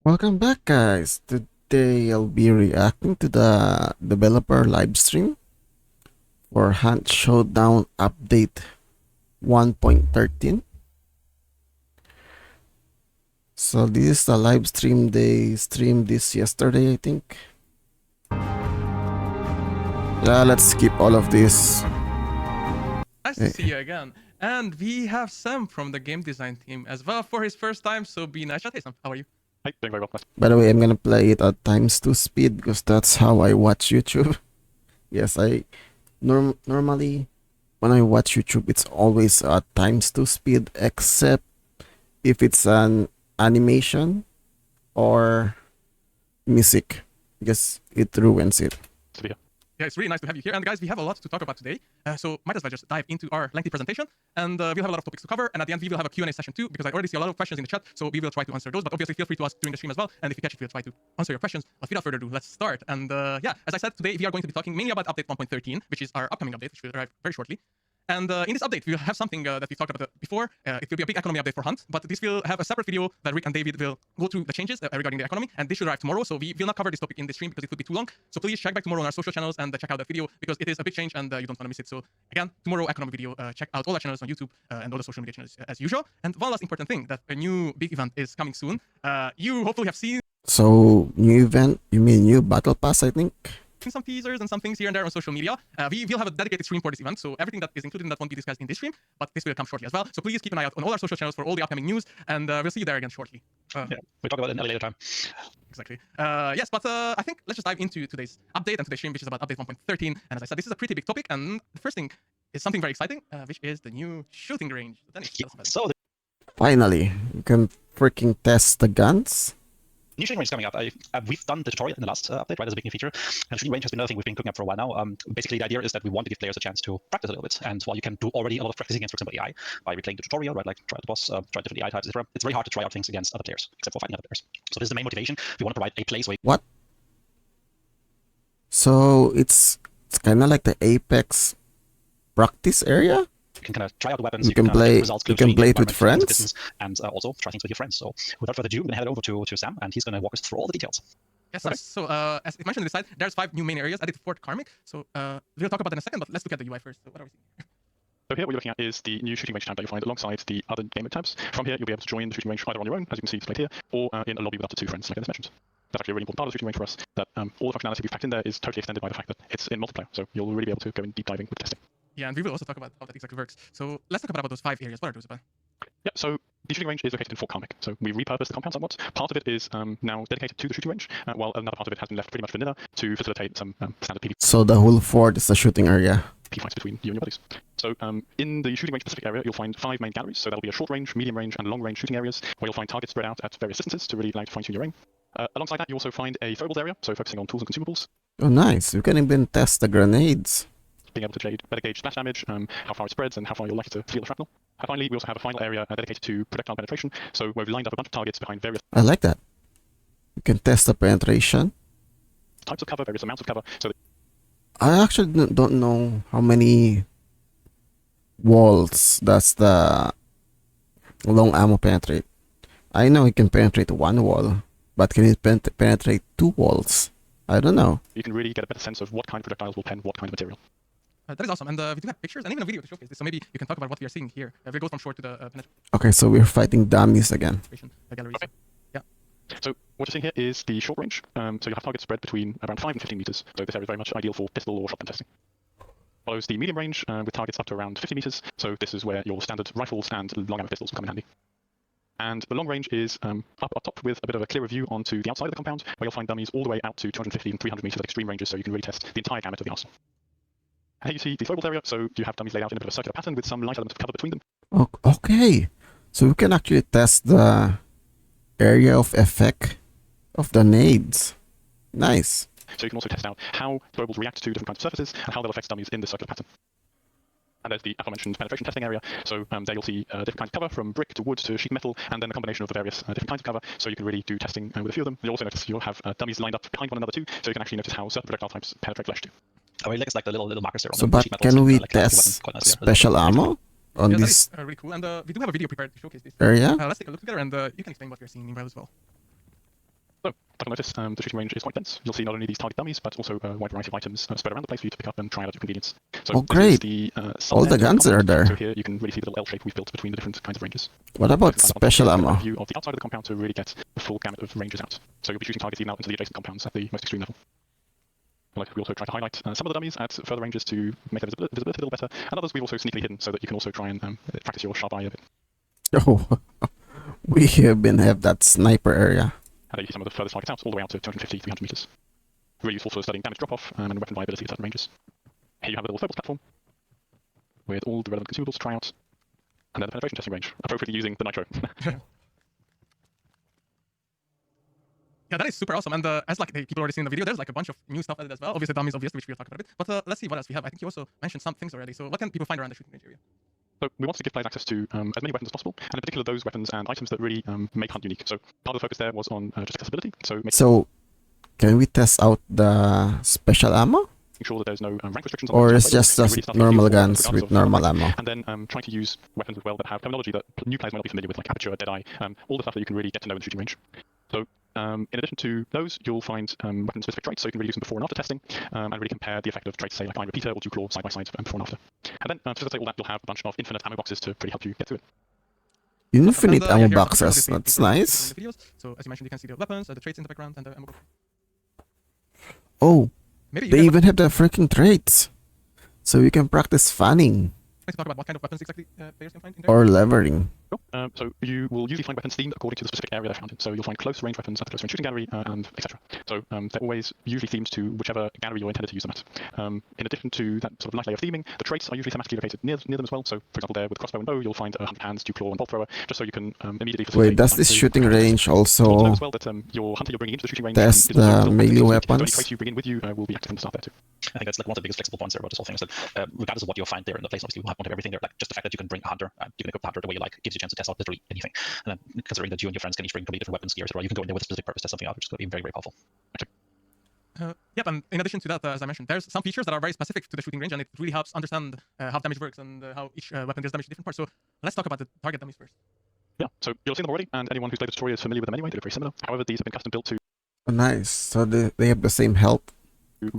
Welcome back, guys. Today I'll be reacting to the developer livestream for Hunt Showdown update 1.13. So this is the live stream. They streamed this yesterday, I think. Yeah, let's skip all of this. Nice to see you again. And we have Sam from the game design team as well for his first time, so be nice. Hey Sam, how are you? Hi, doing very well. By the way, I'm gonna play it at ×2 speed because that's how I watch YouTube. Yes, I normally when I watch YouTube, it's always at ×2 speed, except if it's an animation or music, because it ruins it. Yeah, it's really nice to have you here. And guys, we have a lot to talk about today. So might as well just dive into our lengthy presentation. And we'll have a lot of topics to cover. And at the end, we will have a Q&A session too, because I already see a lot of questions in the chat. So we will try to answer those. But obviously, feel free to ask during the stream as well. And if you catch it, we'll try to answer your questions. But without further ado, let's start. And yeah, as I said, today we are going to be talking mainly about update 1.13, which is our upcoming update, which will arrive very shortly. And in this update, we'll have something that we talked about before. It will be a big economy update for Hunt, but this will have a separate video that Rick and David will go through the changes regarding the economy, and this should arrive tomorrow, so we will not cover this topic in the stream because it would be too long. So please check back tomorrow on our social channels and check out that video because it is a big change and you don't want to miss it. So again, tomorrow economy video, check out all our channels on YouTube and all the social media channels as usual. And one last important thing, that a new big event is coming soon. You hopefully have seen So, new event? You mean new battle pass, I think? some teasers and some things here and there on social media. We will have a dedicated stream for this event, so everything that is included in that won't be discussed in this stream, but this will come shortly as well. So please keep an eye out on all our social channels for all the upcoming news, and we'll see you there again shortly. Yeah, we'll talk about it in a later time. Exactly. Yes, but I think let's just dive into today's update and today's stream, which is about update 1.13. And as I said, this is a pretty big topic, and the first thing is something very exciting, which is the new shooting range. Dennis, tell us about it. So, Finally, you can freaking test the guns. new shooting range is coming up. We've done the tutorial in the last update, right, as a big new feature. And shooting range has been another thing we've been cooking up for a while now. Basically, the idea is that we want to give players a chance to practice a little bit. And while you can do already a lot of practicing against, for example, AI, by replaying the tutorial, right, like try the boss, try different AI types, etc., it's very hard to try out things against other players, except for fighting other players. So this is the main motivation. We want to provide a place where What? So it's kind of like the Apex practice area? you can kind of try out the weapons. You can play it with friends? And also try things with your friends. So without further ado, we're going to head over to Sam, and he's going to walk us through all the details. Yes, right. So as it mentioned in the slide, there's 5 new main areas added to Fort Karmic. So we'll talk about it in a second, but let's look at the UI first. So what are we seeing? So here what you're looking at is the new shooting range tab that you'll find alongside the other game mode tabs. From here, you'll be able to join the shooting range either on your own, as you can see displayed here, or in a lobby with up to 2 friends, like I just mentioned. That's actually a really important part of the shooting range for us, that all the functionality we've packed in there is totally extended by the fact that it's in multiplayer, so you'll really be able to go in deep diving with testing. Yeah, and we will also talk about how that exactly works. So let's talk about those 5 areas. What are those about? Yeah, so the shooting range is located in Fort Karmic, so we repurposed the compound somewhat. Part of it is now dedicated to the shooting range, while another part of it has been left pretty much vanilla to facilitate some standard PvP So the whole fort is a shooting area. fights between you and your buddies. So in the shooting range specific area, you'll find 5 main galleries. So that'll be a short range, medium range, and long range shooting areas, where you'll find targets spread out at various distances to really like fine tune your aim. Alongside that, you also find a throwables area, so focusing on tools and consumables. Oh, nice. You can even test the grenades. Being able to better gauge splash damage, how far it spreads, and how far you're likely to feel the shrapnel. And finally, we also have a final area dedicated to projectile penetration, so where we've lined up a bunch of targets behind various I like that. You can test the penetration. types of cover, various amounts of cover, so that I actually don't know how many walls does the long ammo penetrate. I know it can penetrate 1 wall, but can it penetrate 2 walls? I don't know. you can really get a better sense of what kind of projectiles will pen what kind of material. That is awesome, and we do have pictures and even a video to showcase this. So maybe you can talk about what we are seeing here. We'll go from short to the penetration Okay, so we're fighting dummies again. galleries. Okay. So what you're seeing here is the short range. So you'll have targets spread between around 5 and 15 meters. So this area is very much ideal for pistol or shotgun testing. Follows the medium range with targets up to around 50 meters. So this is where your standard rifles and long ammo pistols will come in handy. And the long range is up top with a bit of a clearer view onto the outside of the compound, where you'll find dummies all the way out to 250 and 300 meters at extreme ranges, so you can really test the entire gamut of the arsenal. Here you see the throwables area, so you have dummies laid out in a bit of a circular pattern with some light elements of cover between them. Okay, so we can actually test the area of effect of the nades. Nice. So you can also test out how throwables react to different kinds of surfaces and how they'll affect dummies in the circular pattern. And there's the aforementioned penetration testing area. So there you'll see different kinds of cover, from brick to wood to sheet metal, and then a combination of the various different kinds of cover. So you can really do testing with a few of them. You'll also notice you'll have dummies lined up behind one another too, so you can actually notice how certain projectile types penetrate flesh too. I really like it's like the little markers there. On So, the but sheet metal, can we like test quite nice, yeah. special ammo on Yeah, that this is really cool, and we do have a video prepared to showcase this. area? Let's take a look together, and you can explain what you're seeing meanwhile as well. So, like I noticed, the shooting range is quite dense. You'll see not only these target dummies, but also a wide variety of items spread around the place for you to pick up and try out at your convenience. So Oh, this is great. the All the guns are there. So here you can really see the little L shape we've built between the different kinds of ranges. What about This is special a ammo? view of the outside of the compound to really get the full gamut of ranges out. So you'll be shooting targets even out into the adjacent compounds at the most extreme level. Like we also try to highlight some of the dummies at further ranges to make their visibility a little better, and others we've also sneakily hidden so that you can also try and practice your sharp eye a bit. Oh, we even have that sniper area. And you see some of the furthest targets out, all the way out to 250, 300 meters. Really useful for studying damage drop-off and weapon viability at certain ranges. Here you have a little thermals platform with all the relevant consumables to try out, and then the penetration testing range, appropriately using the nitro. Yeah, that is super awesome. And as like the people already seen in the video, there's like a bunch of new stuff added as well. Obviously, dummies, obviously, which we'll talk about a bit. But let's see what else we have. I think you also mentioned some things already. So what can people find around the shooting range area? So we want to give players access to as many weapons as possible, and in particular those weapons and items that really make Hunt unique. So part of the focus there was on just accessibility. So, can we test out the special ammo? Making sure that there's no rank restrictions on Or weapons, it's just really starting to normal feel guns regardless with of normal rank. ammo? And then trying to use weapons as well that have terminology that new players might not be familiar with, like aperture, deadeye, all the stuff that you can really get to know in the shooting range. So in addition to those, you'll find weapon-specific traits, so you can really use them before and after testing, and really compare the effect of traits, say, like Iron Repeater or Duke Claw side by side before and after. And then to facilitate all that, you'll have a bunch of infinite ammo boxes to really help you get through it. Infinite And, ammo yeah, here's some boxes. pictures, obviously, That's people already nice. seen in the videos. So as you mentioned, you can see the weapons, the traits in the background, and the ammo box. Oh, Maybe you they guys even have the freaking traits. So you can practice fanning like to talk about what kind of weapons exactly players can find in there. or levering. Cool. So you will usually find weapons themed according to the specific area they're found in. So you'll find close range weapons at the close range shooting gallery and etc. So they're always usually themed to whichever gallery you're intended to use them at. In addition to that sort of nice layer of theming, the traits are usually thematically located near them as well. So for example, there with crossbow and bow, you'll find 100 hands, Duke Claw, and bolt thrower, just so you can immediately facilitate. Wait, does this shooting range Also also as well that your hunter you're bringing into the shooting range test is the also melee so any weapons? traits you bring in with you will be active from the start there too. I think that's like one of the biggest flexible points there about this whole thing is that regardless of what you'll find there in the place, obviously you have everything there. Like just the fact that you can bring a hunter, you can equip a hunter the way you like, gives you a chance to test out literally anything. And then considering that you and your friends can each bring completely different weapons, gear, etc., you can go in there with a specific purpose, test something out, which is going to be very, very powerful. Yep, and in addition to that, as I mentioned, there's some features that are very specific to the shooting range, and it really helps understand how damage works and how each weapon deals damage to different parts. So let's talk about the target dummies first. Yeah, so you'll have seen them already, and anyone who's played the tutorial is familiar with them anyway. They're very similar. However, these have been custom built to Oh, nice. So they have the same health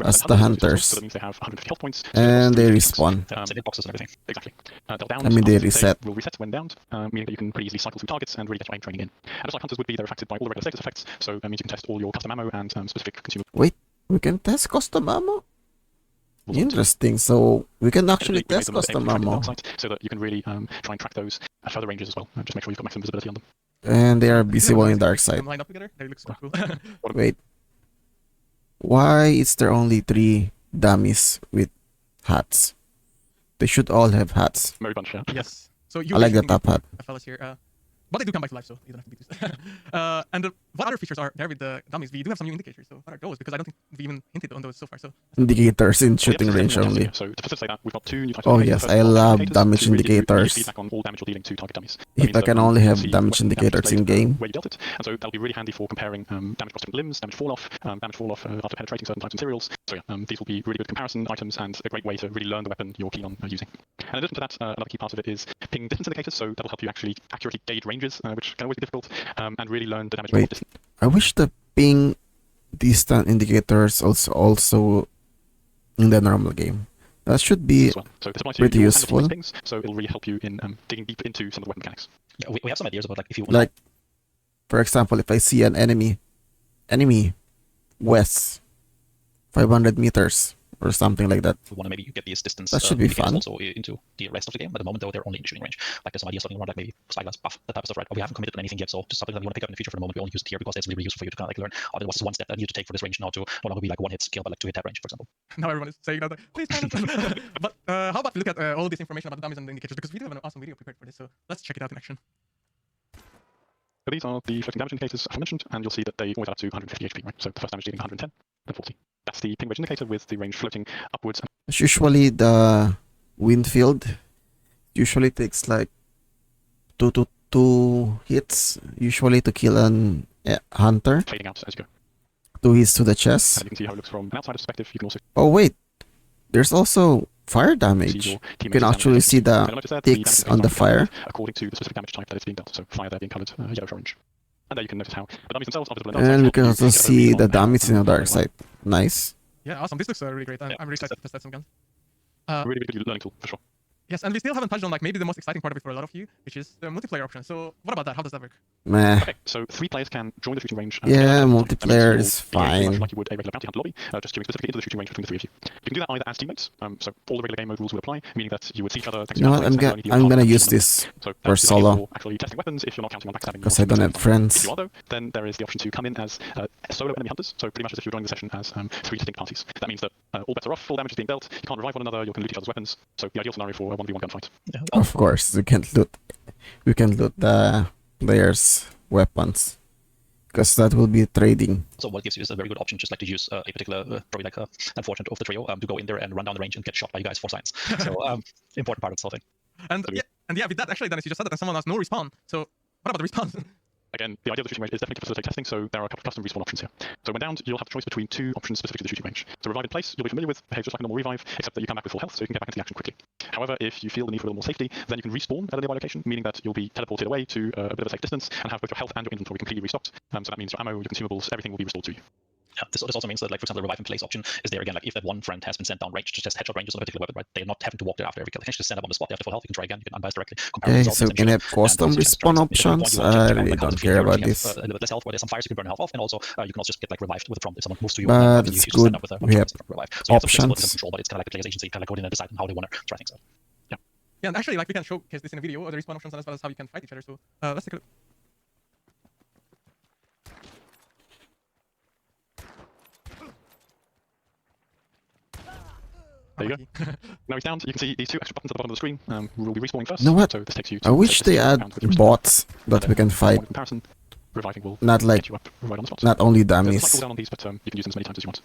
as the hunters, hunters. so that means they have 150 health points. And they respawn. Same boxes and everything. Exactly. They'll down. I mean, they reset. Will reset when downed, meaning that you can pretty easily cycle through targets and really get your aim training in. And just like hunters would be, they're affected by all the regular status effects, so that means you can test all your custom ammo and specific consumables. Wait, we can test custom ammo? Interesting. So we can actually We made test them able to custom track them ammo. outside so that you can really try and track those at further ranges as well. Just make sure you've got maximum visibility on them. And they are visible in dark side. Them lined up together, they look super cool. Wait. Why is there only 3 dummies with hats? They should all have hats. Merry bunch, yeah. Yes. So you I like the basically top hat. fellas here. But they do come back to life, so you don't have to beat these. And what other features are there with the dummies? We do have some new indicators, so what are those? Because I don't think we even hinted on those so far. So Indicators in Yeah, shooting this is range definitely only. testing. So to facilitate that, we've got 2 new types Oh of yes, indicators. I First, love indicators damage to really give you immediate indicators. feedback on all damage you're dealing to target dummies. That If means I that can you only have see damage weapon indicators displayed, in game. where you dealt it, and so that'll be really handy for comparing damage across different limbs, damage fall off after penetrating certain types of materials. So yeah, these will be really good comparison items and a great way to really learn the weapon you're keen on using. And in addition to that, another key part of it is ping distance indicators. So that'll help you actually accurately gauge ranges, which can always be difficult, and really learn the damage Wait. distance. I wish the ping distance indicators also in the normal game. That should be As well. So this applies to pretty your useful. handle pings, so it'll really help you in digging deep into some of the weapon mechanics. Yeah, we have some ideas about like if you like, for example, if I see an enemy west 500 meters or something like that. we want to maybe get these distance That should be indicators fun. also into the rest of the game. At the moment, though, they're only in shooting range. Like there's some ideas something around like maybe spyglass buff, that type of stuff, right? But we haven't committed to anything yet, so just something that we want to pick up in the future. For the moment, we only use it here because it's really useful for you to kind of like learn. What's this one step that you need to take for this range now to no longer be like one hit skill, but like 2 hit that range, for example. now everyone is saying that, please tell us. But how about we look at all this information about the dummies and the indicators, because we do have an awesome video prepared for this, so let's check it out in action. So these are the floating damage indicators aforementioned, and you'll see that they always add up to 150 HP, right? So the first damage dealing 110, then 40. That's the ping range indicator with the range floating upwards. It's usually the wind field usually takes like 2 hits usually to kill an hunter. Fading out as you go. 2 hits to the chest. And you can see how it looks from an outsider's perspective. You can also Oh wait, there's also fire see damage. your You teammates' can damage actually taken. see And the notice there, ticks damage on the is fire. according to the specific damage type that it's being dealt. So fire there being coloured yellow orange. And there you can notice how the dummies themselves are visible in the dark And we side. can You also get a see really the long damage in the dark well. side. Nice. Yeah, awesome. This looks really great. I'm really excited to test that some guns. Really, really good learning tool, for sure. Yes, and we still haven't touched on like maybe the most exciting part of it for a lot of you, which is the multiplayer option. So what about that? How does that work? Meh. Okay, so 3 players can join the shooting range. Yeah, together. multiplayer That means is you'll behave pretty much fine. like you would a regular bounty hunter lobby, just queuing specifically into the shooting range between the 3 of you. You can do that either as teammates, so all the regular game mode rules will apply, meaning that you would see each other. You know what? I'm gonna use this so for this is ideal solo for actually testing weapons if you're not counting on backstabbing. because I don't have If friends. you are though, then there is the option to come in as solo enemy hunters. So pretty much as if you're joining the session as 3 distinct parties. That means that all bets are off, full damage is being dealt. You can't revive one another. You can loot each other's weapons. So the ideal scenario for a 1v1 gunfight. Yeah. Of course, we can't loot. We can loot the players' weapons because that will be trading. So what gives you is a very good option, just like to use a particular, probably like unfortunate of the trio, to go in there and run down the range and get shot by you guys 4 signs. So important part of this whole thing. And yeah, with that actually, Dennis, you just said that someone has no respawn. So what about the respawn? Again, the idea of the shooting range is definitely to facilitate testing, so there are a couple of custom respawn options here. So when downed, you'll have a choice between 2 options specific to the shooting range. So revive in place, you'll be familiar with, behaves just like a normal revive, except that you come back with full health, so you can get back into the action quickly. However, if you feel the need for a little more safety, then you can respawn at a nearby location, meaning that you'll be teleported away to a bit of a safe distance and have both your health and your inventory completely restocked. So that means your ammo, your consumables, everything will be restored to you. Yeah, this also means that, like, for example, the revive in place option is there again. Like, if that one friend has been sent down range to test headshot ranges on a particular weapon, right? They're not having to walk there after every kill. They can just send them on the spot. They have the full health. You can try again. You can unbias directly. Compare Okay, results so and we can shoot. have custom And respawn if options. you want to I check really out don't the care field, about you have, this. a little bit less health, where there's some fires you can burn health off, and also you can also just get like revived with a prompt if someone moves to you. But and then it's you just stand good. up with a We have revive. So you have some flexibility options. and control, but it's kind of like the player's agency, kind of like going in and decide how they want to try things out. Yeah, and actually, like we can showcase this in a video, the respawn options as well as how you can fight each other. So let's take a look. There you go. Now he's down. You can see these 2 extra buttons at the bottom of the screen. Will be respawning first. You know what? So this takes you I to wish the they round add with your respawn. bots that we can fight, Comparison, reviving will not like get you up right on the spot. not only There's a slight dummies. cooldown on these, but you can use them as many times as you want.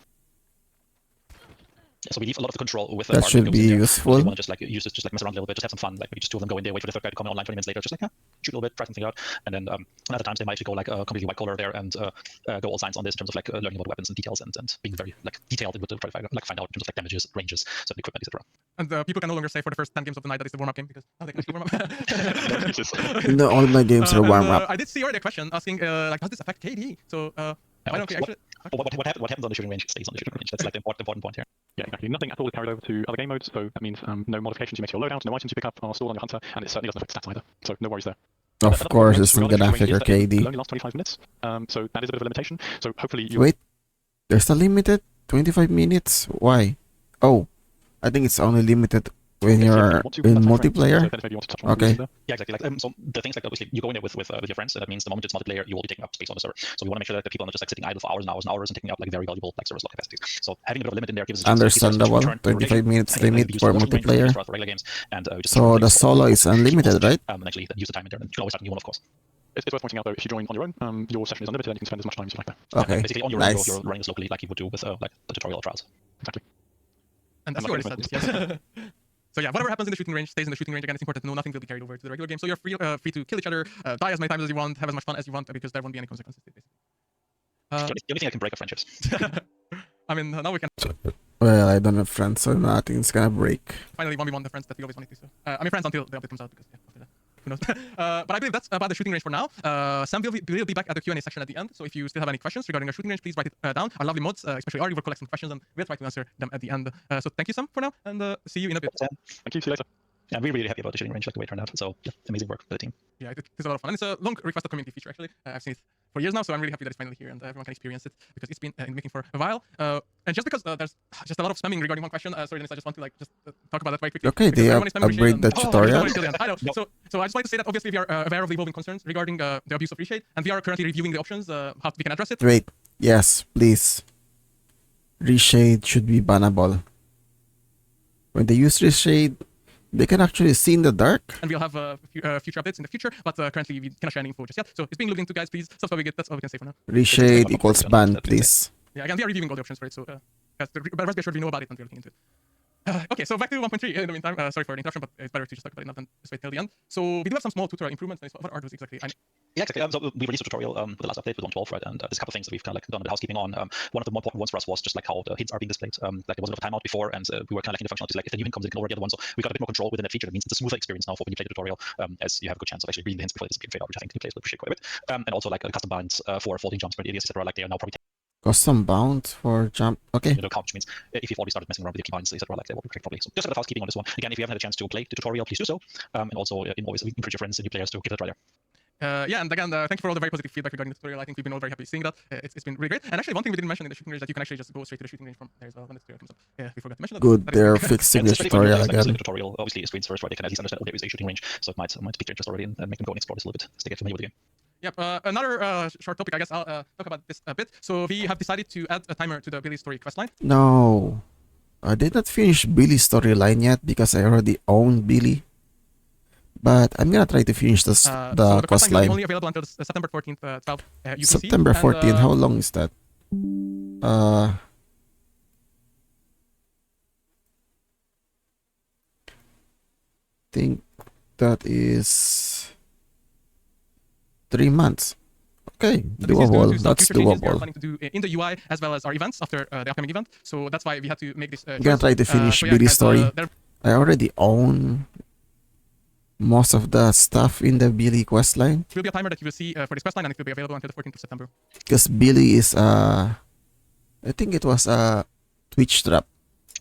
Yeah, so we leave a lot of the control with That partner should goes be in there. useful. You want to just like use it, just like mess around a little bit, just have some fun. Like maybe just 2 of them go in there, wait for the 3rd guy to come in online 20 minutes later, just like shoot a little bit, try something out, and then other times they might actually go like completely white collar there and go all signs on this in terms of like learning about weapons and details and being very like detailed with the try to like find out in terms of like damages, ranges, certain equipment, etc. And people can no longer say for the first 10 games of the night that it's the warm-up game because they can actually warm up. No, all my games are warm up. I did see already a question asking like, does this affect KD? So why don't we actually? What happens on the shooting range stays on the shooting range. That's like the important point here. Yeah, exactly. Nothing at all is carried over to other game modes, so that means no modifications you make to your loadout, no items you pick up are stored on your hunter, and it certainly doesn't affect stats either. So no worries there. Of Another course, point it's not regarding gonna shooting affect range your is that it'll KD. only last 25 minutes, so that is a bit of a limitation. So hopefully you. Wait, there's a limited 25 minutes? Why? Oh, I think it's only limited when you're in multiplayer. Okay. Yeah, exactly. Like so the things like obviously you go in there with your friends, so that means the moment it's multiplayer, you will be taking up space on the server. So we want to make sure that the people are not just like sitting idle for hours and hours and hours and taking up like very valuable like server slot capacities. So having a bit of a limit in there gives us a chance to Understandable. return to 25 rotation, minutes and limit use for the watching range multiplayer. for regular games, and just So the just solo is unlimited, right? And actually use the time in there, and you can always start a new one, of course. It's worth pointing out though, if you join on your own, your session is unlimited and you can spend as much time as you like there. Okay, Basically on your own, nice. you're running this locally like you would do with like the tutorial trials. Exactly. And as you already said this, yes. So yeah, whatever happens in the shooting range stays in the shooting range. Again, it's important to know nothing will be carried over to the regular game. So you're free to kill each other, die as many times as you want, have as much fun as you want, because there won't be any consequences. Basically. The only thing that can break are friendships. I mean, now we can Well, I don't have friends, so nothing's gonna break. finally 1v1 the friends that we always wanted to. So I mean, friends until the update comes out, because yeah, after that, who knows? But I believe that's about the shooting range for now. Sam will be back at the Q&A section at the end. So if you still have any questions regarding our shooting range, please write it down. Our lovely mods, especially Ari, will collect some questions and we'll try to answer them at the end. So thank you, Sam, for now, and see you in a bit. Thank you, see you later. Yeah, we're really happy about the shooting range, like the way it turned out. So yeah, amazing work for the team. Yeah, it is a lot of fun. And it's a long requested community feature, actually. I've seen it for years now, so I'm really happy that it's finally here and everyone can experience it, because it's been in the making for a while. And just because there's just a lot of spamming regarding one question, sorry, Dennis, I just want to like just talk about that very quickly. Okay, because they everyone is spamming upgrade Reshade the and- tutorial. I know. So I just wanted to say that obviously we are aware of the evolving concerns regarding the abuse of Reshade, and we are currently reviewing the options, how we can address it. Wait, yes, please. Reshade should be bannable. When they use Reshade, they can actually see in the dark. And we'll have future updates in the future, but currently we cannot share any info just yet. So it's being looked into, guys. Please subscribe it. That's all we can say for now. Reshade equals ban, please. Yeah, again, we are reviewing all the options for it, so guys, but rest be assured we know about it and we're looking into it. Okay, so back to 1.3 in the meantime. Sorry for the interruption, but it's better to just talk about it now than just wait till the end. So we do have some small tutorial improvements. What are those exactly? Yeah, exactly. So we released a tutorial with the last update with 1.12, right? And there's a couple of things that we've kind of like done a bit of housekeeping on. One of the more important ones for us was just like how the hints are being displayed. Like there was a bit of a timeout before, and we were kind of like in the functionality like if the new hint comes, it can already the other one. So we got a bit more control within that feature. That means it's a smoother experience now for when you play the tutorial, as you have a good chance of actually reading the hints before they disappear fade out, which I think the players will appreciate quite a bit. And also like custom binds for folding jumps, for idiots, etc. Like they are now probably Custom bound for jump. Okay. into account, which means if you've already started messing around with your key binds, etc. Like they will be correct probably. So just a bit of housekeeping on this one. Again, if you haven't had a chance to play the tutorial, please do so. And also always encourage your friends and new players to give it a try there. Yeah, and again, thank you for all the very positive feedback regarding the tutorial. I think we've been all very happy seeing that. It's been really great. And actually, one thing we didn't mention in the shooting range is that you can actually just go straight to the shooting range from there as well when the tutorial comes up. Yeah, we forgot to mention that. Good, That is they're great. fixing the Especially for tutorial players that use again. the tutorial, obviously screens first, right? They can at least understand, oh, there is a shooting range, so it might pique your interest already and make them go and explore this a little bit so they get familiar with the game. Yep, another short topic, I guess I'll talk about this a bit. So we have decided to add a timer to the Billy story questline. No, I did not finish Billy's storyline yet because I already own Billy. But I'm gonna try to finish this, So the the quest questline will be line. only available until September 14th, 12 UTC. September And, 14th, how long is that? Think that is 3 months. Okay, So this is due doable. to some That's future changes we are doable. planning to do in the UI as well as our events after the upcoming event. So that's why we had to make this. I'm gonna try to finish so yeah, Billy's guys, story. there I already own most of the stuff in the Billy questline will be a timer that you will see for this questline, and it will be available until the 14th of September. because Billy is I think it was a Twitch trap.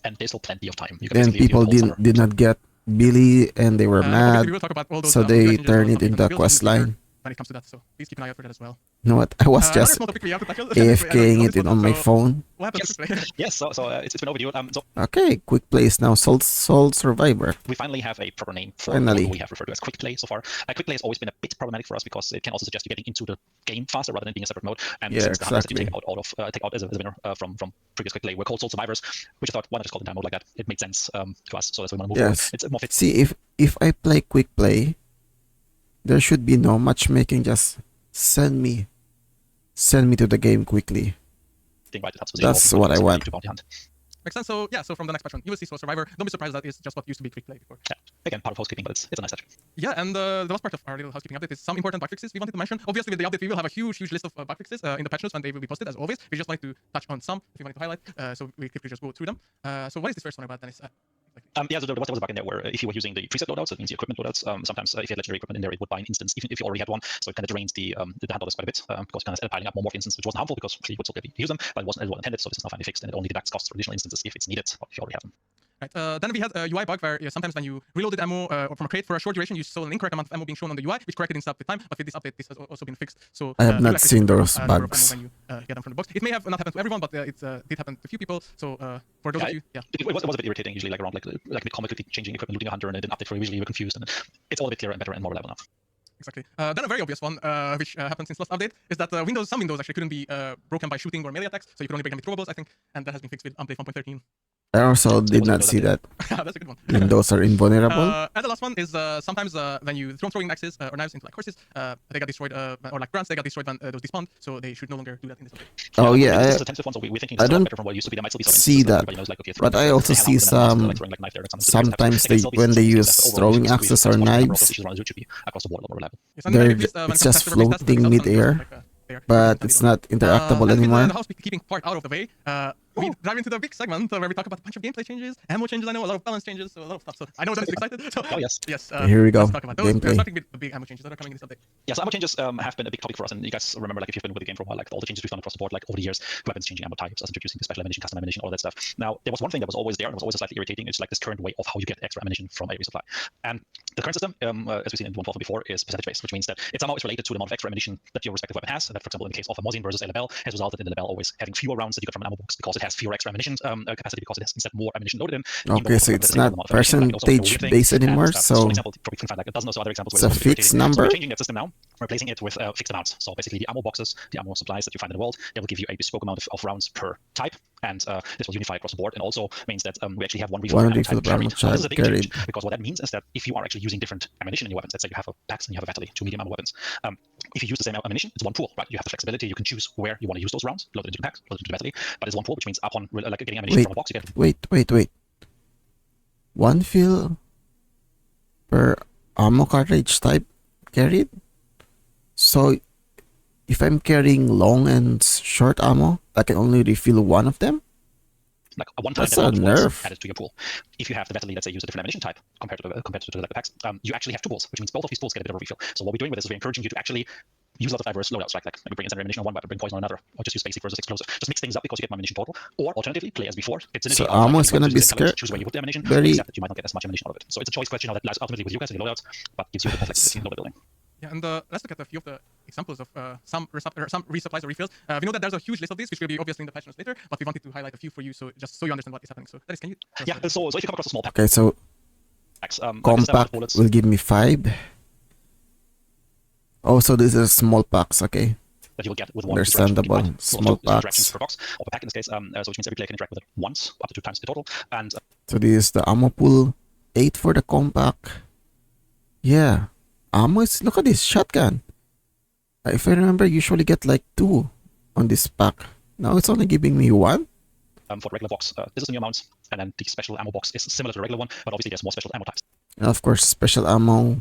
And there's still plenty of time. You can Then basically people do the whole did not get Billy and they were Obviously, mad, we will talk about all those, so they changes and turned all it those into a builds quest in the future line. when it comes to that. So please keep an eye out for that as well. You know what? I was Another just small topic we have to tackle. AFKing it on my phone. What happened to play? Yes, so it's been overdue. So Okay, quick plays now. Soul Survivor. we finally have a proper name for Finally. what we have referred to as quick play so far. Quick play has always been a bit problematic for us because it can also suggest you getting into the game faster rather than being a separate mode. And Yeah, since the hunters that you exactly. take out as a winner from previous quick play were called Soul Survivors, which I thought, why not just call them down mode like that? It made sense to us, so that's why we want to move forward. Yes. It's more fit. See, if I play quick play, there should be no matchmaking. Just send me to the game quickly. Thing, right? That's what I want. To bounty hunt. Makes sense. So yeah, so from the next patch, you will see Soul Survivor. Don't be surprised that is just what used to be quick play before. Yeah. Again, part of housekeeping, but it's a nice touch. Yeah, and the last part of our little housekeeping update is some important bug fixes we wanted to mention. Obviously, with the update, we will have a huge list of bug fixes in the patch notes, and they will be posted as always. We just wanted to touch on some if we wanted to highlight, so we quickly just go through them. So what is this first one about, Dennis? Yeah, so there was a bug in there where if you were using the preset loadouts, that means the equipment loadouts, sometimes if you had legendary equipment in there, it would buy an instance, even if you already had one. So it kind of drains the handle quite a bit, because it kind of ended up piling up more morph instances, which wasn't harmful because you would still be able to use them, but it wasn't as well intended, so this is now finally fixed, and it only deducts costs for additional instances if it's needed, or if you already have them. Right. Then we had a UI bug where sometimes when you reloaded ammo from a crate for a short duration, you saw an incorrect amount of ammo being shown on the UI, which corrected in with time. But with this update, this has also been fixed. So I have you not actually seen see those number of bugs. ammo when you get them from the box. It may have not happened to everyone, but it did happen to a few people. So for those of you, It was a bit irritating, usually like around like the comic quickly changing equipment, looting a hunter, and then update for usually you were confused, and it's all a bit clearer and better and more reliable now. Exactly. Then a very obvious one, which happened since last update, is that some windows actually couldn't be broken by shooting or melee attacks, so you could only break them with throwables, I think, and that has been fixed with update 1.13. I also did not see that. That's a good one. Windows are invulnerable. And the last one is sometimes when you throw throwing axes or knives into like horses, they got destroyed, or like grunts, they got destroyed when those despawned, so they should no longer do that in this update. Oh yeah, this is a tentative one, so we're thinking this I is a lot don't better from what it used to be. There might still be some see instances where that, everybody knows, like, okay, but I also see sometimes when they use throwing axes or knives, across the board a lot more reliable. Yes, and then They're- at least, when it's it comes just to server-based tests, floating the results mid-air, are like, there. but it's not interactable And with anymore. the housekeeping part out of the way, we dive into the big segment where we talk about a bunch of gameplay changes, ammo changes, I know, a lot of balance changes, so a lot of stuff. So I know Dennis is excited. So, Oh, yes. Yes. Here we go. Let's talk about those. Gameplay. Starting with the big ammo changes that are coming in this update. Yeah, so ammo changes have been a big topic for us, and you guys remember, like, if you've been with the game for a while, like all the changes we've done across the board, like over the years, weapons changing ammo types, us introducing the special ammunition, custom ammunition, all that stuff. Now, there was one thing that was always there, and was always slightly irritating. It's like this current way of how you get extra ammunition from a resupply. And the current system, as we've seen in 1.12 before, is percentage based, which means that it somehow is related to the amount of extra ammunition that your respective weapon has. And that, for example, in the case of a Mosin versus a Lebel, has resulted in the Lebel always having fewer rounds that you get from an ammo box because it has fewer extra ammunition capacity, because it has instead more ammunition loaded in. Okay, so it's not percentage based anymore, so example, probably can find like a dozen or so other examples it's a fixed number. So we're changing that system now, replacing it with fixed amounts. So basically, the ammo boxes, the ammo supplies that you find in the world, they will give you a bespoke amount of rounds per type, and this will unify across the board. And also means that we actually have one refill ammo type carried. This is a big change, because what that means is that if you are actually using different ammunition in your weapons, let's say you have a Pax and you have a Vatali, two medium ammo weapons. If you use the same ammunition, it's one pool, right? You have the flexibility. You can choose where you want to use those rounds, load it into the Pax, load it into the Vatali, but it's one pool, which means upon like getting ammunition from a box, you get Wait. One fill per ammo cartridge type carried? So if I'm carrying long and short ammo, I can only refill one of them? Like a one-time That's a nerf. added to your pool. If you have the Vetterly, let's say, use a different ammunition type compared to the packs, you actually have two pools, which means both of these pools get a bit of a refill. So what we're doing with this is we're encouraging you to actually use a lot of diverse loadouts, like maybe bring incendiary ammunition on one weapon, bring poison on another, or just use basic versus explosive. Just mix things up because you get more ammunition total. Or alternatively, play as before. Get synergy So out of ammo like, is gonna be scared. choose where you put the ammunition, Very- except that you might not get as much ammunition out of it. So it's a choice question now that lies ultimately with you guys and your loadouts, but gives you a bit more flexibility in loadout building. Yeah, and let's look at a few of the examples of some resupplies or refills. We know that there's a huge list of these, which will be obviously in the patch notes later, but we wanted to highlight a few for you, so just so you understand what is happening. So, Dennis, can you? Yeah, so if you come across a small pack, Okay, so packs, compact bullets, will give me 5. Oh, so this is small packs, okay. that you will get with one Understandable. interaction, Small two interactions packs. per box, or per pack in this case, so which means every player can interact with it once, up to 2 times the total, and So this is the ammo pool. 8 for the compact. Yeah. Ammo is, look at this, shotgun. If I remember, I usually get like 2 on this pack. Now it's only giving me 1. for the regular box, this is the new amounts, and then the special ammo box is similar to the regular one, but obviously there's more special ammo types. And of course, special ammo.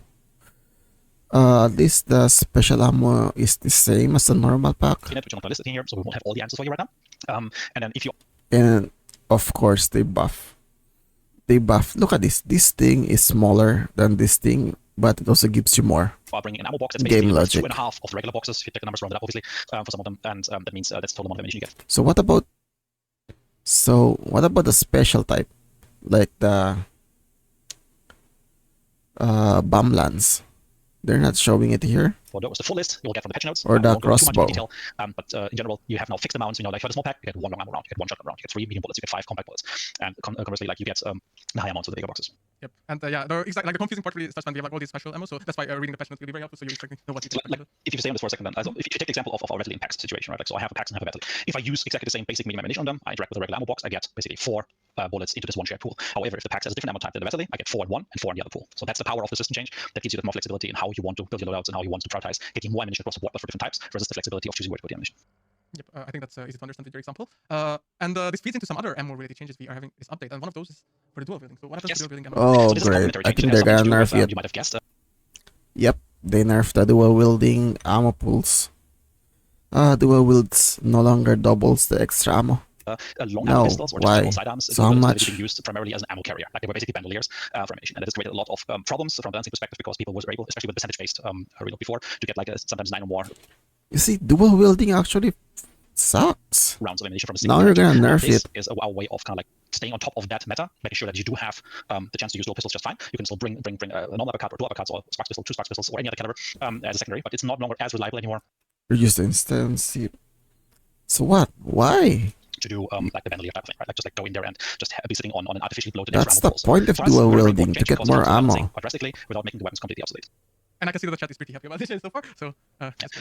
The special ammo is the same as the normal pack. In it, which I'm not listed in here, so we won't have all the answers for you right now. And then if you And of course, they buff. They buff. Look at this. This thing is smaller than this thing, but it also gives you more. are bringing an ammo box, that's Game basically logic. 2.5 of the regular boxes. If you take the numbers rounded up, obviously, for some of them, and that means that's the total amount of ammunition you get. So what about the special type, like the bomb lance? They're not showing it here. For those, the full list you'll get from the patch notes. Or the I won't go too much crossbow. into detail, but in general, you have now fixed amounts. You know, like for the small pack, you get 1 long ammo round, you get 1 shotgun round, you get 3 medium bullets, you get 5 compact bullets, and conversely, like you get the high amounts of the bigger boxes. Yep, and yeah, the confusing part really starts when we have like all these special ammo, so that's why reading the patch notes will be very helpful, so you exactly know what to do. Like, if you stay on this for a second, then if you take the example of our Vetterly and packs situation, right? Like, so I have a packs and have a Vetterly. If I use exactly the same basic medium ammunition on them, I interact with a regular ammo box, I get basically 4 bullets into this one shared pool. However, if the packs has a different ammo type than the Vetterly, I get 4 in one and 4 in the other pool. So that's the power of the system change. That gives you the more flexibility in how you want to build your loadouts and how you want to prioritize getting more ammunition across the board, but for different types, versus the flexibility of choosing where to put the ammunition. Yep, I think that's easy to understand with your example. And this feeds into some other ammo-related changes we are having this update, and one of those is for the dual wielding. So what happens to dual wielding ammo? Oh, So this is a great. complementary I change. think It has they're something gonna to do nerf with, it. you might have guessed. Yep, they nerfed the dual wielding ammo pools. Dual wields no longer doubles the extra ammo. Long No, ammo pistols or just why? general sidearms. So how much? Being used primarily as an ammo carrier. Like they were basically bandoliers for ammunition, and it has created a lot of problems from a balancing perspective because people were able, especially with percentage-based reload before, to get like sometimes 9 or more You see, dual wielding actually sucks. rounds of ammunition from a Now single you're round. gonna nerf This it. is our way of kind of like staying on top of that meta, making sure that you do have the chance to use dual pistols just fine. You can still bring a normal uppercut or 2 uppercuts or sparks pistol, 2 sparks pistols, or any other caliber as a secondary, but it's not longer as reliable anymore Reduce the instance. So what? Why? to do like the bandolier type of thing, right? Like just like go in there and just be sitting on an artificially bloated That's extra the ammo pool. So point of for us, dual very wielding, important to change get because it more helps the balancing ammo. quite drastically without making the weapons completely obsolete. And I can see that the chat is pretty happy about this change so far. So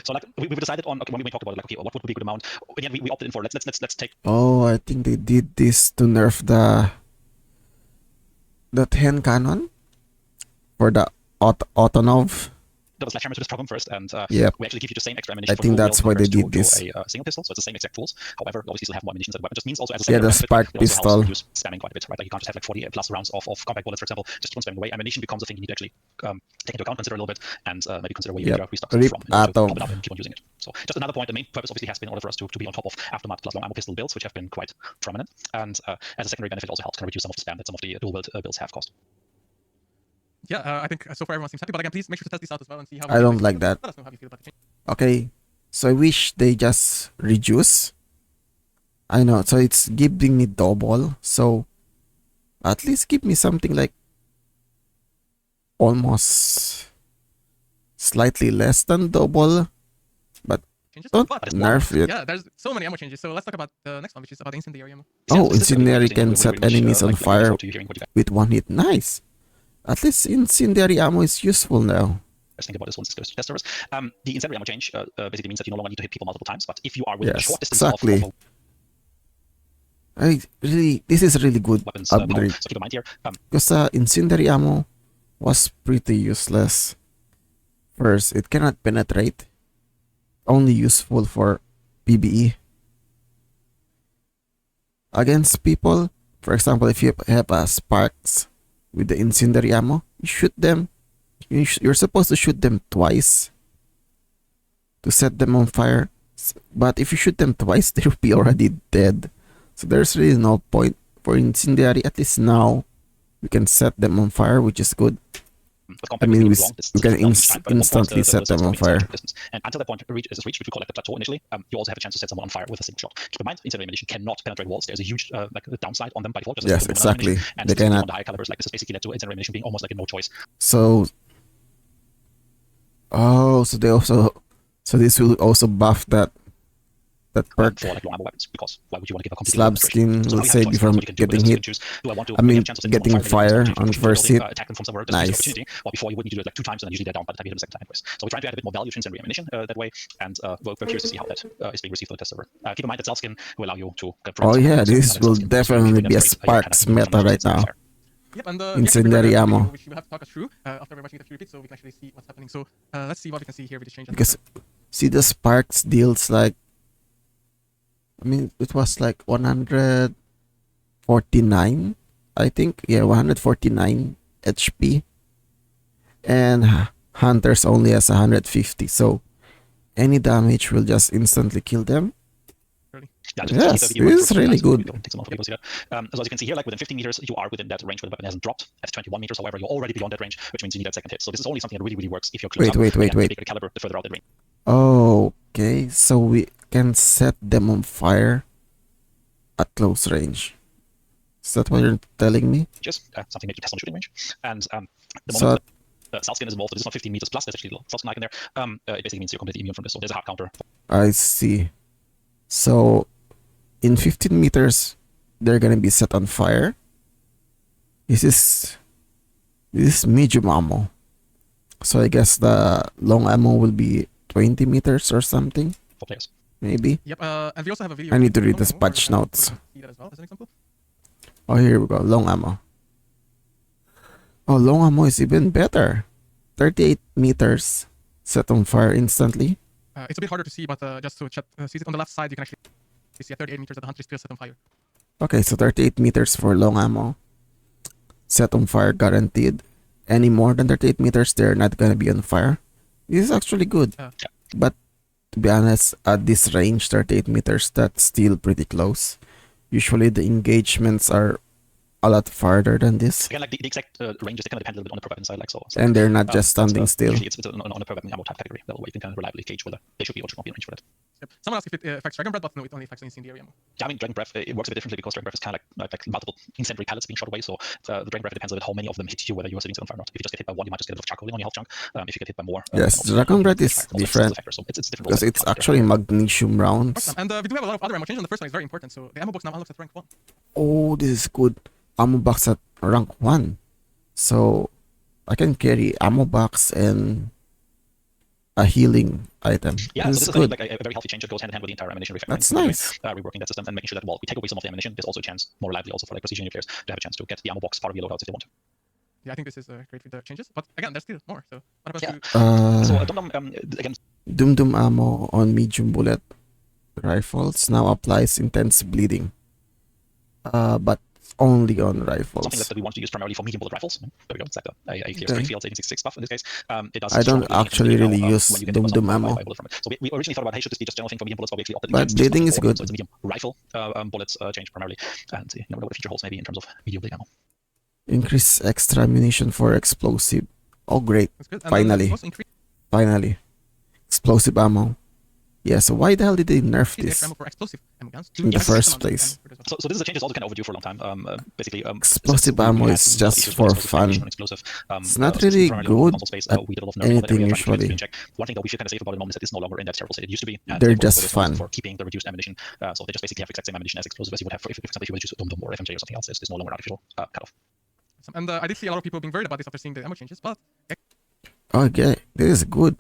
So like we've decided on, okay, when we talked about it, like, okay, what would be a good amount? Again, we opted in for let's take Oh, I think they did this to nerf the hand cannon for the Autonov. the sledgehammer to this problem first, and Yep. we actually give you the same extra ammunition. I think that's why they did this. A single pistol, so it's the same exact tools. However, obviously still have more ammunition as a weapon. Just means also as a Yeah, secondary the benefit, spark it also helps pistol. reduce spamming quite a bit, right? Like you can't just have like 40 plus rounds of compact bullets, for example, just keep on spamming away. Ammunition becomes a thing you need to actually take into account, consider a little bit, and maybe consider where you Yep. get restock Rip from in order to atom. top it up and keep on using it. So just another point, the main purpose obviously has been in order for us to be on top of aftermath plus long ammo pistol builds, which have been quite prominent, and as a secondary benefit, also helps kind of reduce some of the spam that some of the dual build builds have caused. yeah, I think so far everyone seems happy. But again, please make sure to test this out as well and see how. I don't like that. Let us know how you feel about the change. Okay, so I wish they just reduce. I know, so it's giving me double. So at least give me something like almost slightly less than double. Changes. Don't But nerf it. yeah, there's so many ammo changes. So let's talk about the next one, which is about the incendiary ammo. Oh, Yeah, so incendiary specifically, can we set very much, enemies on like fire forward to you hearing what you guys with one hit. Nice. At least incendiary ammo is useful now. think about this once this test servers. The incendiary ammo change basically means that you no longer need to hit people multiple times, but if you are within a Yes, short distance exactly. of This is really good weapons, upgrade. so keep in mind here, Because incendiary ammo was pretty useless. First, it cannot penetrate. Only useful for PvE. Against people, for example, if you have sparks with the incendiary ammo, you shoot them. You're supposed to shoot them twice. to set them on fire. But if you shoot them twice, they'll be already dead. So there's really no point for incendiary. At least now we can set them on fire, which is good. I mean, we can instantly set them on fire. And until that point is reached, which we call like the plateau initially, you also have a chance to set someone on fire with a single shot. Keep in mind, incendiary ammunition cannot penetrate walls. There's a huge downside on them by default. Yes, exactly. And they cannot. On the higher calibers, like this has basically led to incendiary ammunition being almost like a no choice. So, oh, so they also, so this will also buff that perk. For like long ammo weapons, because why would you want to give a complete Slab skin will save you from getting hit. I mean, getting fire on first hit. Attack them from somewhere, Nice. Well, before you would need to do it like 2 times, and then usually they're down by the time you hit them the second time anyways. So we're trying to add a bit more value to incendiary ammunition that way, and we're curious to see how that is being received on the test server. Keep in mind that slab skin will allow you to. Oh yeah, this will definitely be a Sparks meta right now. Yep, and Incendiary ammo. which we have to talk us through after we're watching the few repeats, so we can actually see what's happening. So let's see what we can see here with this change. Because see, the Sparks deals like, I mean, it was like 149, I think. Yeah, 149 HP. And Hunters only has 150. So any damage will just instantly kill them. Yes, this is really good. So as you can see here, like within 15 meters, you are within that range where the weapon hasn't dropped. At 21 meters, however, you're already beyond that range, which means you need that second hit. So this is only something that really works if you're close up. Wait. The bigger the caliber, the further out that range. Okay, so we can set them on fire at close range. Is that what you're telling me? Just something that you test on shooting range. And the So, moment South skin is involved, it's not 15 meters plus, there's actually a little South skin icon there. It basically means you're completely immune from this. So there's a hard counter. I see. So in 15 meters, they're gonna be set on fire. This is medium ammo. So I guess the long ammo will be 20 meters or something. For players. Maybe. Yep, and we also have a video. I need to read the patch notes. See that as well as an example. Oh, here we go. Long ammo. Oh, long ammo is even better. 38 meters set on fire instantly. It's a bit harder to see, but just to chat, see it on the left side, you can actually see at 38 meters that the hunter is still set on fire. Okay, so 38 meters for long ammo. Set on fire guaranteed. Any more than 38 meters, they're not gonna be on fire. This is actually good. But to be honest, at this range, 38 meters, that's still pretty close. Usually the engagements are a lot farther than this. Again, like the exact ranges, they kind of depend a little bit on the per weapon side, like so. And they're not just standing still. Usually it's on a per weapon ammo type category level where you can kind of reliably gauge whether they should be or should not be in range for that. Yep. Someone asked if it affects Dragon Breath, but no, it only affects incendiary ammo. Yeah, I mean, Dragon Breath, it works a bit differently because Dragon Breath is kind of like multiple incendiary pellets being shot away. So the Dragon Breath depends a bit how many of them hit you, whether you are sitting on fire or not. If you just get hit by one, you might just get a bit of charcoaling on your health chunk. If you get hit by more, yes, Dragon Breath is different so it's different because it's actually magnesium rounds. Awesome. And we do have a lot of other ammo changes. The first one is very important. So the ammo box now unlocks at rank 1. Oh, this is good. Ammo box at rank 1. So I can carry ammo box and a healing item. Yeah, this so this is good. like a very healthy change that goes hand in hand with the entire ammunition refactoring. That's nice. Reworking that system and making sure that while we take away some of the ammunition, there's also a chance, more reliably also for like precision players, to have a chance to get the ammo box part of your loadouts if they want to. Yeah, I think this is great with the changes. But again, there's still more. So what about you? So again, Dum ammo on medium bullet rifles now applies intense bleeding. But only on rifles. Something that we want to use primarily for medium bullet rifles. There we go. It's like a clear straight field 1866 buff in this case. It does. I don't actually really use Dum ammo. So we originally thought about, hey, should this be just general thing for medium bullets, but we actually opted But bleeding is good. So it's a medium rifle bullets change primarily, and you never know what the future holds maybe in terms of medium bleeding ammo. Increase extra ammunition for explosive. Oh, great! Finally, finally, explosive ammo. Yeah, so why the hell did they nerf this in the first place? So this is a change that's also kind of overdue for a long time. Basically, explosive ammo is just for fun. It's not really good at anything usually. One thing that we should kind of say about the moment is that it's no longer in that terrible state it used to be. They're just fun. For keeping the reduced ammunition. So they just basically have exact same ammunition as explosive as you would have for example, if you would use Dum or FMJ or something else. There's no longer an artificial cutoff. And I did see a lot of people being worried about this after seeing the ammo changes, but okay, this is good.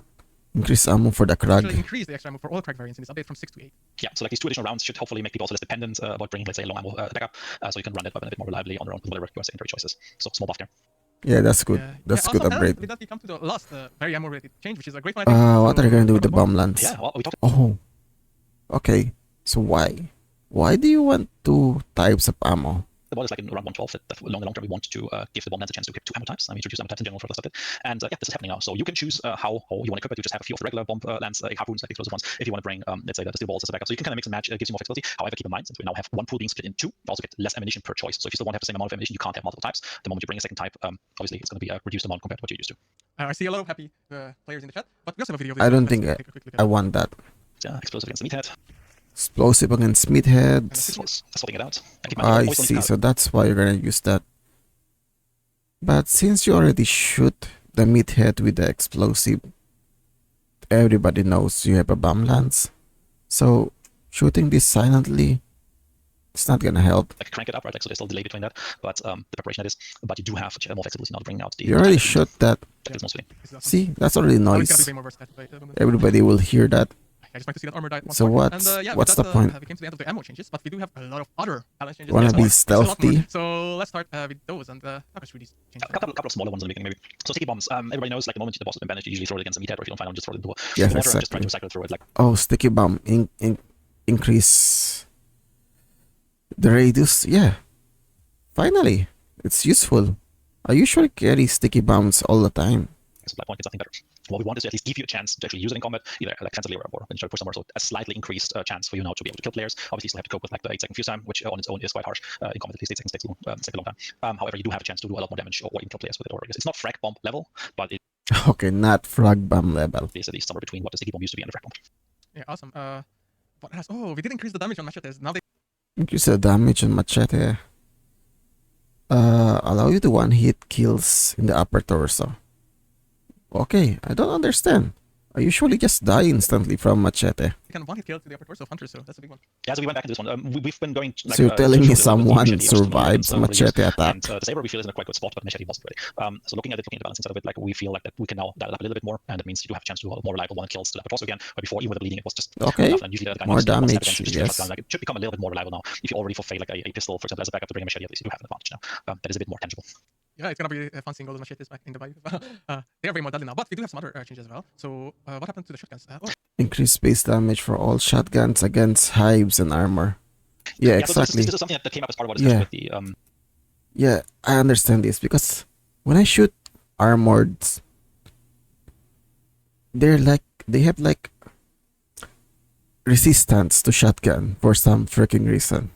Increase ammo for the Krag. Actually increase the extra ammo for all Krag variants in this update from 6 to 8. Yeah, so like these 2 additional rounds should hopefully make people also less dependent about bringing, let's say, long ammo backup, so you can run that weapon a bit more reliably on your own with whatever your secondary choices. So small buff there. Yeah, that's good. That's good upgrade. With that, we come to the last very ammo-related change, which is a great one. What are you gonna do with the bomb lance? Yeah, well, we talked. Oh, okay. So why do you want 2 types of ammo? the bot is like in around 112. That along the long term, we want to give the bomb lance a chance to equip 2 ammo types. We introduce ammo types in general for the subject. And yeah, this is happening now. So you can choose how you want to equip it. You just have a few of the regular bomb lance, like harpoons, like explosive ones. If you want to bring, let's say, the steel balls as a backup. So you can kind of mix and match. It gives you more flexibility. However, keep in mind, since we now have one pool being split in 2, you also get less ammunition per choice. So if you still want to have the same amount of ammunition, you can't have multiple types. The moment you bring a second type, obviously it's going to be a reduced amount compared to what you're used to. I see a lot of happy players in the chat, but we also have a video of I this. don't Let's think take a quick look at I it. want that. Yeah, explosive against the meathead. Explosive against And meatheads. this is Sorting it out. And keep in mind, I always only see, have- so that's why you're gonna use that. But since you already shoot the meathead with the explosive, everybody knows you have a bomb lance. So shooting this silently, it's not gonna help. like crank it up, right? Like so, there's still a delay between that, but the preparation that is. But you do have more flexibility now to bring out the. You already shot that. That is mostly. This is awesome. See, that's already Now it's gonna be noise. way more versatile, right? Everybody will hear that. I just want to see that armor died once So more. what's- And, yeah, what's with the that, point? We came to the end of the ammo changes, but we do have a lot of other balance changes. Wanna as be well. There's a lot more. stealthy? So let's start with those and talk us through these changes. A couple of smaller ones in the beginning, maybe. So sticky bombs. Everybody knows, like the moment the boss has been banished, you usually throw it against a meathead, or if you don't find one, just throw it into Yes, the water and just try exactly. to cycle through it. Like Oh, sticky bomb increase the radius. Yeah, finally, it's useful. I usually carry sticky bombs all the time. supply point, it's nothing better. What we want is to at least give you a chance to actually use it in combat, either like defensively or when you try to push somewhere. So a slightly increased chance for you now to be able to kill players. Obviously, you still have to cope with like the 8-second fuse time, which on its own is quite harsh. In combat, at least 8 seconds takes a long time. However, you do have a chance to do a lot more damage or even kill players with it. Or it's not frag bomb level, but it Okay, not frag bomb level. is at least somewhere between what the sticky bomb used to be and the frag bomb. Yeah, awesome. What else? Oh, we did increase the damage on machetes. Now they Increase the damage on machete. Allow you to one-hit kills in the upper torso. Okay, I don't understand. I usually just die instantly from machete. can one hit kill to the upper torso of hunters, so that's a big one. Yeah, so we went back into this one. We've been going. Like, So you're telling me showing the someone machete versus the survives weapons, machete attack? And the saber we feel is in a quite good spot, but machete wasn't ready. So looking at the balancing side of it, like we feel like that we can now dial it up a little bit more, and that means you do have a chance to do a more reliable one kills to the upper torso again. But before, even with the bleeding, it was just Okay, enough. And usually the guy more needs to do one step damage, against just yes. shotgun. Like, it should become a little bit more reliable now. If you already forfeit like a pistol, for example, as a backup to bring a machete, at least you do have an advantage now. That is a bit more tangible. Yeah, it's gonna be fun seeing all those machetes back in the Bayou. They are way more deadly now, but we do have some other changes as well. So what happened to the shotguns? Increased base damage for all shotguns against hives and armor. Yeah, So exactly. this is something that came up as part of what discussion Yeah. with the Yeah, I understand this because when I shoot armored, they have like resistance to shotgun for some freaking reason.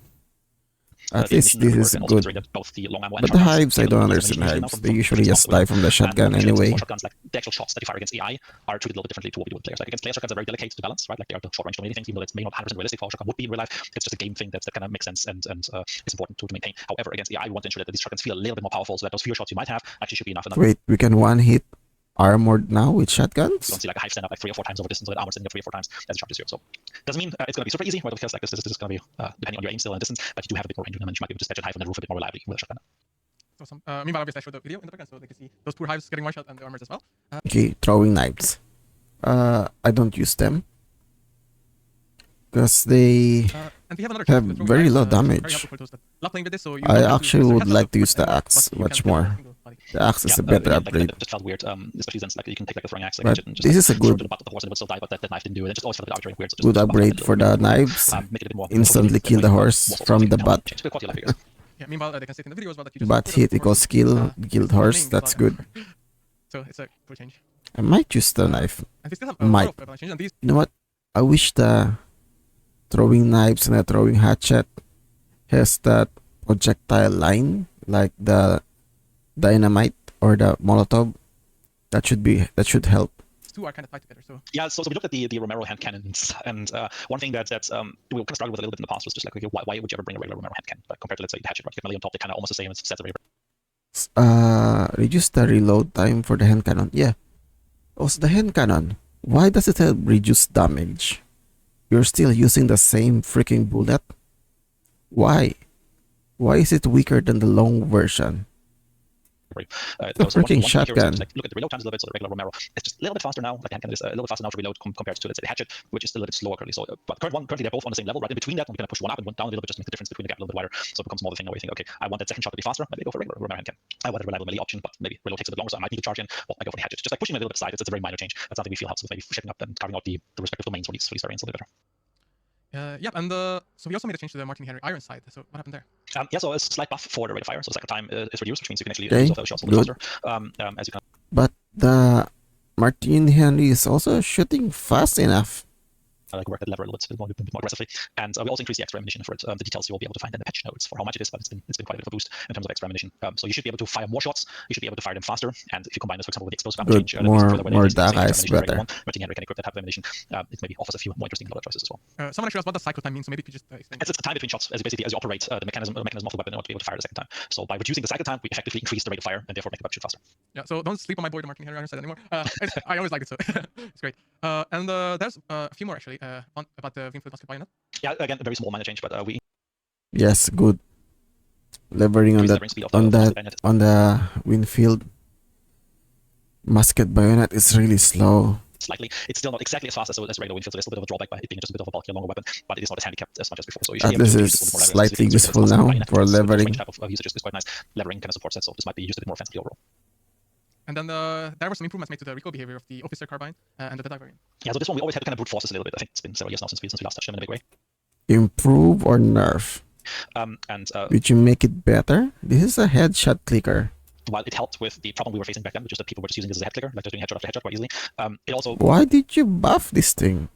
At the least ammunition this is and also good. considering that both the long ammo and But the shotguns, hives, I given don't the understand ammunition hives. now They usually just die from the shotgun and anyway. for shotguns, like the actual shots that you fire against AI are treated a little bit differently to what we do with players. Like against players, shotguns are very delicate to balance, right? Like they are the short range dominating things, even though it's maybe not 100% realistic for how shotgun would be in real life. It's just a game thing that kind of makes sense and is important to maintain. However, against AI, we want to ensure that these shotguns feel a little bit more powerful, so that those fewer shots you might have actually should be enough. And Wait, we can one hit armored now with you shotguns? don't see like a hive stand up like 3 or 4 times over distance, with armor standing up 3 or 4 times as a sharp zero. So doesn't mean it's going to be super easy. Right? Because like this is going to be depending on your aim skill and distance, but you do have a bit more range, and you might be able to dispatch a hive on the roof a bit more reliably with a shotgun. Awesome. Meanwhile, obviously, I showed the video in the background so they can see those poor hives getting one shot and the armors as well. Okay, throwing knives. I don't use them because they. And we have another Have change with throwing very knives, low which is very damage. helpful for those that love playing with this, so you I don't have to actually use the would cancel like to with use the anymore, axe but you much can kill more. a single body. The axe is a Yeah, better like, upgrade. that just felt weird, especially since like you can take like the throwing axe, like, But and just, this like, is a throw it good- to the butt of the horse and it would still die, but that knife didn't do it. It just always felt a bit arbitrary and weird. So just Good buff it a upgrade little for bit the more, knives. make it a bit more Instantly kill the horse from the butt. Change the quality of life, I guess. Yeah, meanwhile, they can see it in the video as well that you just Butt put hit the equals horse, kill, killed horse. running That's without good. armor. So it's a cool change. I might use the knife. And we still have a Might. lot of balance changes, and these You know what? I wish the throwing knives and the throwing hatchet has that projectile line like the dynamite or the molotov. That should help. two are kind of tied together. So Yeah, so we looked at the Romero hand cannons, and one thing that we kind of struggled with a little bit in the past was just like, okay, why would you ever bring a regular Romero hand cannon? Like compared to, let's say, the hatchet, right? You get melee on top, they're kind of almost the same. It's sets of Reduce the reload time for the hand cannon. Yeah. Also, the hand cannon. Why does it have reduced damage? You're still using the same freaking bullet. Why? Why is it weaker than the long version? The freaking shotgun. Like, look at the reload times a little bit. So the regular Romero, it's just a little bit faster now. Like the hand cannon is a little bit faster now to reload compared to, let's say, the hatchet, which is still a little bit slower currently. So, but currently they're both on the same level, right? In between that, we can push one up and one down a little bit, just make the difference between the gap a little bit wider. So it becomes more the thing where you think, okay, I want that second shot to be faster. Maybe go for a regular Romero hand cannon. I want a reliable melee option, but maybe reload takes a bit longer, so I might need to charge in. Well, I go for the hatchet. Just like pushing them a little bit aside. It's a very minor change. That's something we feel helps with maybe shaping up and carving out the respective domains for these variants a little bit better. Yeah, and so we also made a change to the Martin Henry Iron side. So what happened there? Yeah, so a slight buff for the rate of fire. So cycle time is reduced, which means you can actually Okay, use the shots a little good. faster. As you can But the Martin Henry is also shooting fast enough. work that lever a little bit more aggressively. And we also increase the extra ammunition for it. The details you will be able to find in the patch notes for how much it is, but it's been quite a bit of a boost in terms of extra ammunition. So you should be able to fire more shots. You should be able to fire them faster. And if you combine this, for example, with the explosive ammo Good, change, that means further more the dark extra eyes ammunition better. Martin Henry can equip that type of ammunition. It maybe offers a few more interesting color choices as well. Someone actually asked what the cycle time means, so maybe you could just explain. It's the time between shots as you operate the mechanism of the weapon in order to be able to fire the second time. So by reducing the cycle time, we effectively increase the rate of fire and therefore make the weapon shoot faster. Yeah, so don't sleep on my boy, the Martin Henry Iron side anymore. I always liked it, so it's great. And there's a few more actually about the Winfield Musket Bayonet. Yeah, again, a very small minor change, but we Yes, good. Levering on increase the that levering speed of on the Winfield musket bayonet is really slow. slightly. It's still not exactly as fast as regular Winfield, so there's a bit of a drawback by it being just a bit of a bulkier, longer weapon, but it is not as handicapped as much as before. So you should At be able least to it's use this a little more slightly leverage. useful now for levering. Type of usage is quite nice. Levering kind of supports that, so this might be used a bit more offensively overall. And then there were some improvements made to the recoil behavior of the officer carbine and the Deadeye variant. Yeah, so this one we always had to kind of brute force this a little bit. I think it's been several years now since we last touched them in a big way. Improve or nerf? Did you make it better? This is a headshot clicker. While it helped with the problem we were facing back then, which is that people were just using this as a head clicker, like just doing headshot after headshot quite easily, it also... Why did you buff this thing?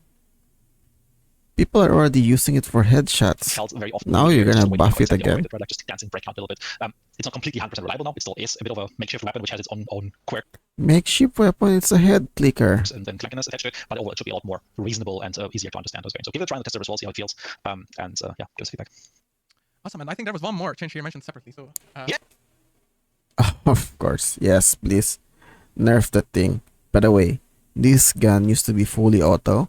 People are already using it for headshots. felt very often. Now you're gonna buff it again. Right? Like just dancing break count a little bit. It's not completely 100% reliable now. It still is a bit of a makeshift weapon which has its own quirks Makeshift weapon, it's a head clicker. and clunkiness attached to it, but overall it should be a lot more reasonable and easier to understand those variants. So give it a try on the tester as well, see how it feels, yeah, give us feedback. Awesome, and I think there was one more change here mentioned separately. So Yeah. Of course, yes, please. Nerf that thing. By the way, this gun used to be fully auto.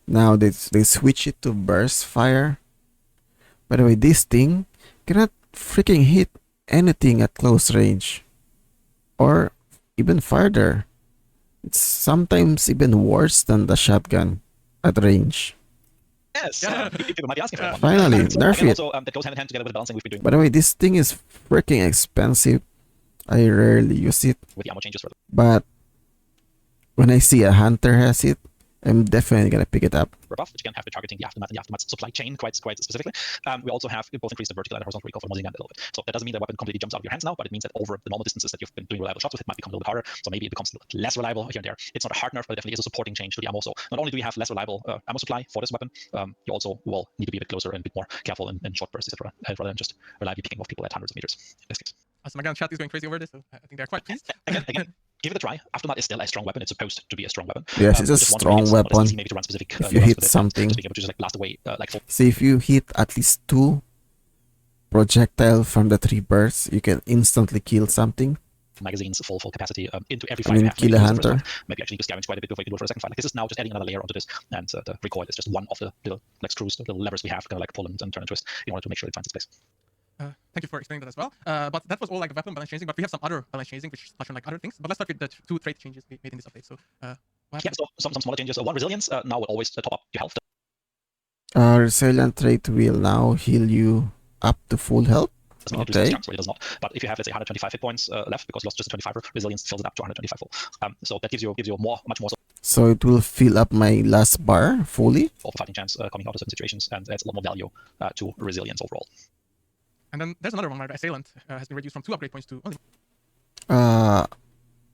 Now they switch it to burst fire. By the way, this thing cannot freaking hit anything at close range. Or even farther. It's sometimes even worse than the shotgun at range. Yes, people might be asking for that one. Finally, So, nerf again, it. also, that goes hand in hand together with the balancing we've been doing By the way, this thing is freaking expensive. I rarely use it. with the ammo changes for the But when I see a hunter has it, I'm definitely gonna pick it up. buff, which again have been targeting the aftermath and the aftermath supply chain quite specifically. We also have both increased the vertical and horizontal recoil for the muzzling gun a little bit. So that doesn't mean the weapon completely jumps out of your hands now, but it means that over the normal distances that you've been doing reliable shots with, it might become a little bit harder. So maybe it becomes less reliable here and there. It's not a hard nerf, but it definitely is a supporting change to the ammo. So not only do we have less reliable ammo supply for this weapon, you also will need to be a bit closer and a bit more careful in short bursts, etc., rather than just reliably picking off people at hundreds of meters in this case. awesome, again, chat is going crazy over this, so I think they're quite pleased. Again, give it a try. Aftermath is still a strong weapon. It's supposed to be a strong weapon. Yes, it's a just once strong it's not as weapon. easy maybe to run specific, If you runs hit with it, something. just being able to just like blast away like full See, if you hit at least 2 projectile from the 3 bursts, you can instantly kill something. magazines full capacity into every I fight. mean, we have. kill Maybe a use the first hunter. fight. Maybe actually just scavenge quite a bit before you can do it for a second fight. Like this is now just adding another layer onto this, and the recoil is just one of the little like screws, the little levers we have, kind of like pull and turn and twist in order to make sure it finds its place. Thank you for explaining that as well. But that was all like weapon balance changing, but we have some other balance changing which touch on like other things. But let's start with the 2 trait changes we made in this update. So what Yeah, happened? so some smaller changes. One, resilience now will always top up your health. Resilient trait will now heal you up to full health. Doesn't mean it Okay. loses chunks, really does not. But if you have, let's say, 125 hit points left because you lost just a 25, resilience fills it up to 125 full. So that gives you much more So it will fill up my last bar fully. of a fighting chance coming out of certain situations, and adds a lot more value to resilience overall. And then there's another one where the assailant has been reduced from 2 upgrade points to only I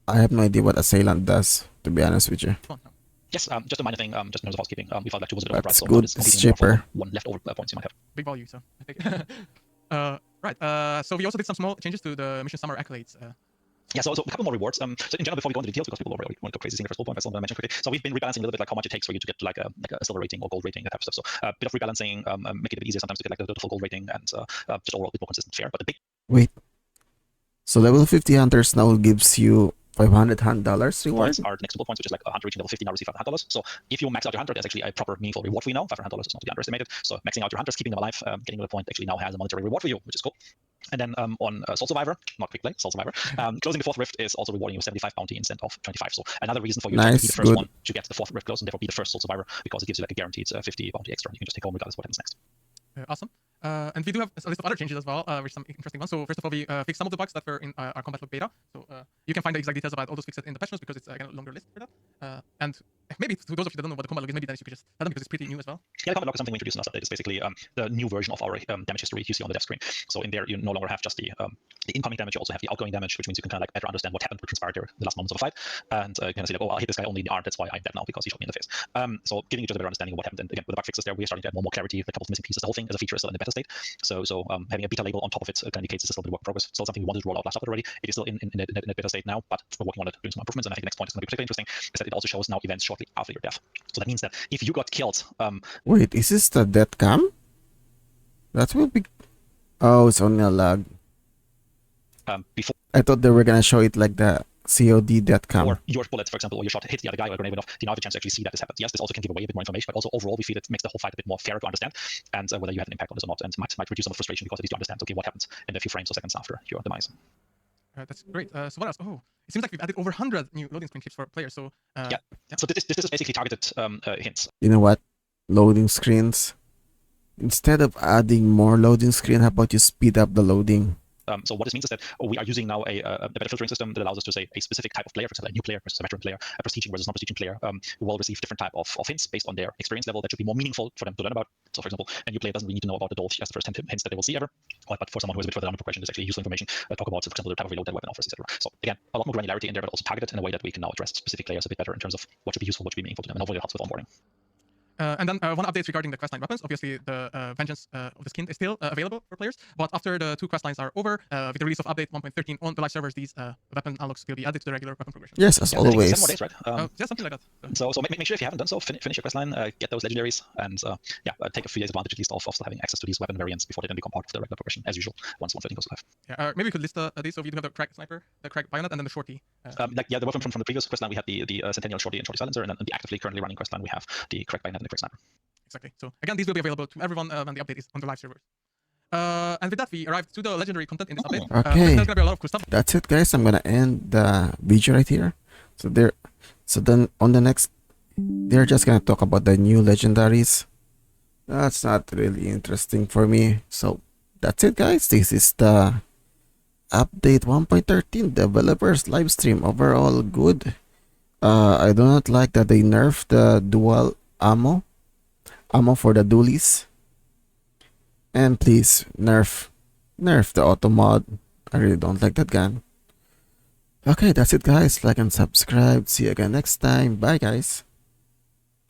have no idea what assailant does, to be honest with you. 1 now. Yes, just a minor thing, just in terms of housekeeping. We felt like 2 was a bit That's overpriced, so good, it's it's competing more for cheaper. 1 leftover points you might have. Big value, so I think. Right. So we also did some small changes to the mission summer accolades. Yeah, so a couple more rewards. So in general, before we go into the details, because people already want to go crazy seeing the first bullet point, that's something I mentioned quickly. So we've been rebalancing a little bit like how much it takes for you to get like a silver rating or gold rating, that type of stuff. So a bit of rebalancing, make it a bit easier sometimes to get like the full gold rating, and just overall a bit more consistent fare. But the big Wait. So level 50 hunters now gives you $500 reward? points are the next bullet points, which is like a hunter reaching level 50 now receive $500. So if you max out your hunter, there's actually a proper meaningful reward for you now. $500 is not to be underestimated. So maxing out your hunters, keeping them alive, getting to the point actually now has a monetary reward for you, which is cool. And then on Soul Survivor, not Quick Play, Soul Survivor, closing the 4th rift is also rewarding you 75 bounty instead of 25. So another reason for you to Nice, be the first good. one to get the 4th rift close and therefore be the first Soul Survivor, because it gives you like a guaranteed 50 bounty extra. You can just take home regardless of what happens next. Awesome. And we do have a list of other changes as well, which some interesting ones. So first of all, we fixed some of the bugs that were in our combat log beta. So you can find the exact details about all those fixes in the patch notes because it's again a longer list for that. And Maybe to those of you that don't know what the combat log is, maybe then you could just tell them because it's pretty new as well. Yeah, the combat log is something we introduced in last update. It's basically the new version of our damage history you see on the dev screen. So in there, you no longer have just the incoming damage, you also have the outgoing damage, which means you can kind of like better understand what happened, what transpired there the last moments of a fight. And you can see like, oh, I hit this guy only in the arm, that's why I'm dead now, because he shot me in the face. So giving you just a better understanding of what happened. And again, with the bug fixes there, we're starting to add more clarity, a couple of missing pieces. The whole thing as a feature is still in the beta state. So having a beta label on top of it indicates it's still a bit of work in progress. Still something we wanted to roll out last update already. It is still in the beta state now, but we're working on it, doing some improvements. And I think the next point is going to be particularly interesting, is that it also shows now events shortly after your death. So that means that if you got killed, Wait, is this the death cam? That will be... Oh, it's only a lag. before I thought they were gonna show it like the COD death cam. or your bullet, for example, or your shot hit the other guy or a grenade went off, you now have a chance to actually see that this happened. Yes, this also can give away a bit more information, but also overall we feel it makes the whole fight a bit more fair to understand, and whether you had an impact on this or not, and might reduce some of the frustration because at least you understand, okay, what happened in a few frames or seconds after your demise. That's great. So what else? Oh, it seems like we've added over 100 new loading screen clips for players. So Yeah. So this is basically targeted hints. You know what? Loading screens. Instead of adding more loading screen, how about you speed up the loading? So what this means is that we are using now a better filtering system that allows us to say a specific type of player, for example, a new player versus a veteran player, a prestiging versus non-prestiging player, will receive different type of hints based on their experience level that should be more meaningful for them to learn about. So, for example, a new player doesn't really need to know about the Dolph as the first hints that they will see ever. But for someone who is a bit further down the progression, it's actually useful information. Talk about, for example, the type of reload that weapon offers, etc. So again, a lot more granularity in there, but also targeted in a way that we can now address specific players a bit better in terms of what should be useful, what should be meaningful to them, and hopefully it helps with onboarding. And then one update regarding the questline weapons. Obviously, the Vengeance of the Skin is still available for players, but after the 2 questlines are over, with the release of update 1.13 on the live servers, these weapon unlocks will be added to the regular weapon progression. Yes, as Yeah, I think it's 7 always. more days, right? Yeah, something like that. So make sure if you haven't done so, finish your questline, get those legendaries, and take a few days advantage at least of still having access to these weapon variants before they then become part of the regular progression, as usual, once 1.13 goes live. Yeah, maybe we could list these. So we do have the crack sniper, the crack bayonet, and then the shorty. The weapon from the previous questline, we had the Centennial Shorty and Shorty Silencer, and then the actively currently running questline, we have the Crack Bayonet and the Crack Sniper. Exactly. So again, these will be available to everyone when the update is on the live servers. And with that, we arrived to the legendary content in this update. Okay. There's gonna be a lot of cool stuff. That's it, guys. I'm gonna end the video right here. So then on the next, they're just gonna talk about the new legendaries. That's not really interesting for me. So that's it, guys. This is the update 1.13 developers live stream. Overall good. I do not like that they nerfed the dual ammo for the dualies. And please nerf the auto mod. I really don't like that gun. Okay, that's it, guys. Like and subscribe. See you again next time. Bye, guys.